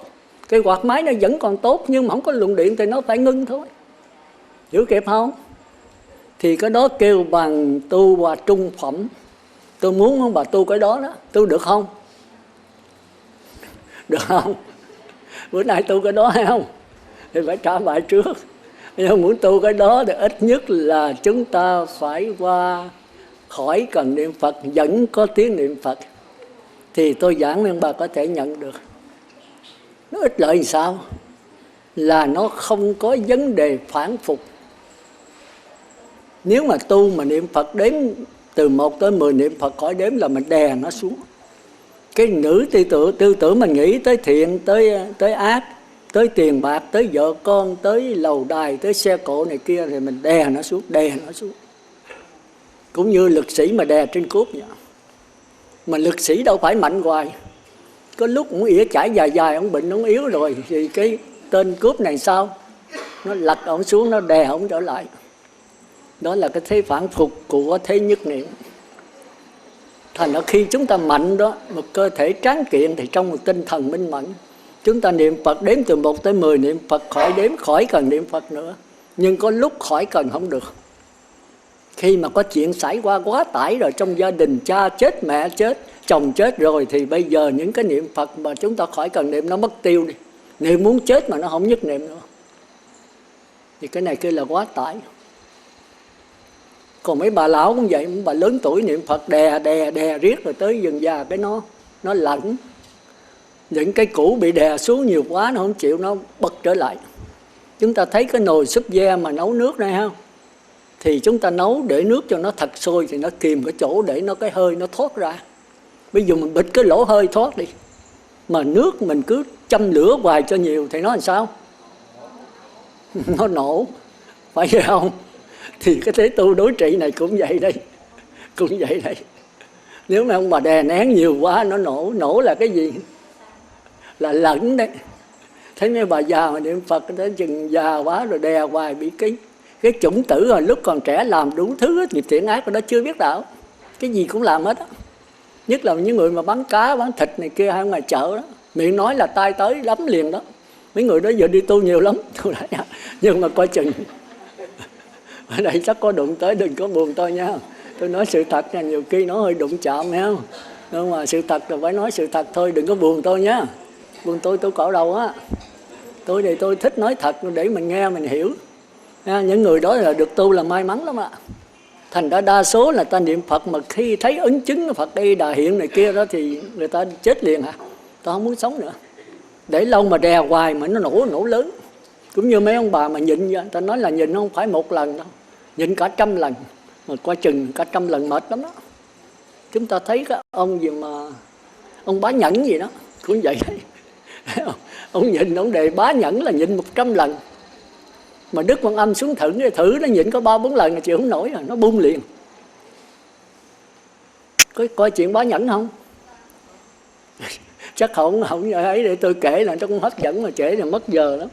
Cái quạt máy nó vẫn còn tốt, nhưng mà không có luồng điện thì nó phải ngưng thôi. Hiểu kịp không? Thì cái đó kêu bằng tu và trung phẩm. Tôi muốn không bà tu cái đó đó, tu được không? Được không? Bữa nay tu cái đó hay không? Thì phải trả bài trước. Nhưng muốn tu cái đó thì ít nhất là chúng ta phải qua khỏi cần niệm Phật, vẫn có tiếng niệm Phật, thì tôi giảng nên bà có thể nhận được. Nó ích lợi làm sao? Là nó không có vấn đề phản phục. Nếu mà tu mà niệm Phật đếm từ 1 tới 10 niệm Phật khỏi đếm là mình đè nó xuống. Cái nữ tư tưởng mình nghĩ tới thiện, tới ác, tới tiền bạc, tới vợ con, tới lầu đài, tới xe cộ này kia, thì mình đè nó xuống. Cũng như lực sĩ mà đè trên cúp vậy. Mà lực sĩ đâu phải mạnh hoài. Có lúc cũng ỉa chải dài, ông bệnh, ông yếu rồi, thì cái tên cúp này sao? Nó lật ông xuống, nó đè ông trở lại. Đó là cái thế phản phục của thế nhất niệm. Thành ra khi chúng ta mạnh đó, một cơ thể tráng kiện thì trong một tinh thần minh mẫn. Chúng ta niệm Phật đếm từ 1 tới 10 niệm Phật khỏi đếm, khỏi cần niệm Phật nữa. Nhưng có lúc khỏi cần không được. Khi mà có chuyện xảy qua quá tải rồi, trong gia đình cha chết, mẹ chết, chồng chết rồi, thì bây giờ những cái niệm Phật mà chúng ta khỏi cần niệm nó mất tiêu đi. Niệm muốn chết mà nó không nhất niệm nữa. Thì cái này kêu là quá tải. Còn mấy bà lão cũng vậy, mấy bà lớn tuổi niệm Phật đè riết rồi tới dần già cái nó lẫn. Những cái cũ bị đè xuống nhiều quá nó không chịu, nó bật trở lại. Chúng ta thấy cái nồi súp ve mà nấu nước này không? Thì chúng ta nấu để nước cho nó thật sôi thì nó kìm cái chỗ để nó cái hơi nó thoát ra. Ví dụ mình bịt cái lỗ hơi thoát đi, mà nước mình cứ châm lửa hoài cho nhiều thì nó làm sao? Nó nổ, phải vậy không? Thì cái thế tu đối trị này cũng vậy đây. Nếu mà ông bà đè nén nhiều quá nó nổ là cái gì? Là lẫn đấy. Thấy mấy bà già mà niệm Phật tới chừng già quá rồi đè hoài bị cái chủng tử rồi lúc còn trẻ làm đủ thứ nghiệp thiện ác của nó chưa biết đạo. Cái gì cũng làm hết á. Nhất là những người mà bán cá, bán thịt này kia hay ngoài chợ đó. Miệng nói là tai tới lắm liền đó. Mấy người đó giờ đi tu nhiều lắm. Nhưng mà coi chừng. Ở đây chắc có đụng tới đừng có buồn tôi nha. Tôi nói sự thật nha, nhiều khi nó hơi đụng chạm nha. Nhưng mà sự thật là phải nói sự thật thôi, đừng có buồn tôi nhá. Buồn tôi cõi đầu á. Tôi thì tôi thích nói thật để mình nghe mình hiểu. Những người đó là được tu là may mắn lắm ạ. Thành ra đa số là ta niệm Phật mà khi thấy ấn chứng Phật đây đà hiện này kia đó thì người ta chết liền hả? Ta không muốn sống nữa. Để lâu mà đè hoài mà nó nổ lớn. Cũng như mấy ông bà mà nhịn vậy, ta nói là nhịn không phải một lần đâu, nhịn cả 100 lần, mà qua chừng cả 100 lần mệt lắm đó. Chúng ta thấy cái ông gì mà ông Bá Nhẫn gì đó cũng vậy đấy. Ông nhịn, ông đề Bá Nhẫn là nhịn 100 lần, mà Đức Quan Âm xuống thử nó nhịn có 3-4 lần là chịu không nổi rồi, nó bung liền. Coi chuyện Bá Nhẫn không? Chắc không ấy để tôi kể là nó cũng hấp dẫn mà trễ là mất giờ lắm.